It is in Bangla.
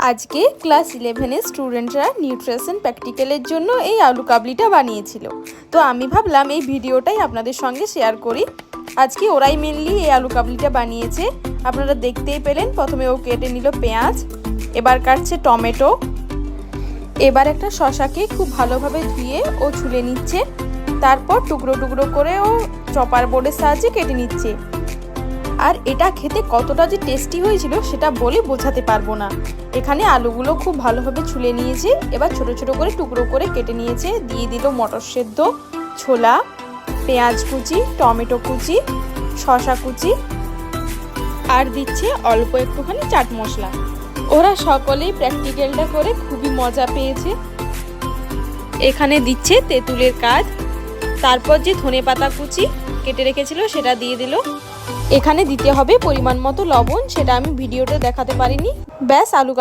আজকে ক্লাস 11-এর স্টুডেন্টরা নিউট্রিশন প্র্যাকটিক্যালের জন্য এই আলু কাবলিটা বানিয়েছিল। তো আমি ভাবলাম এই ভিডিওটাই আপনাদের সঙ্গে শেয়ার করি। আজকে ওরাই মেনলি এই আলু কাবলিটা বানিয়েছে, আপনারা দেখতেই পেলেন। প্রথমে ও কেটে নিল পেঁয়াজ, এবার কাটছে টমেটো, এবার একটা শসাকে খুব ভালোভাবে ধুয়ে ও ছুলে নিচ্ছে, তারপর টুকরো টুকরো করে ও চপার বোর্ডের সাহায্যে কেটে নিচ্ছে। আর এটা খেতে কতটা যে টেস্টি হয়েছিল সেটা বলে বোঝাতে পারবো না। এখানে আলুগুলো খুব ভালোভাবে ছুলে নিয়েছে, এবার ছোট ছোট করে টুকরো করে কেটে নিয়েছে। দিয়ে দিল মটর সেদ্ধ, ছোলা, পেঁয়াজ কুচি, টমেটো কুচি, শসা কুচি, আর দিচ্ছে অল্প একটুখানি চাট মশলা। ওরা সকলেই প্র্যাকটিক্যালটা করে খুবই মজা পেয়েছে। এখানে দিচ্ছে তেঁতুলের কাজ, তারপর যে ধনেপাতা কুচি কেটে রেখেছিল সেটা দিয়ে দিল। এখানে দিতে হবে পরিমাণ মতো লবণ, সেটা আমি ভিডিওতে দেখাতে পারিনি। ব্যাস, আলু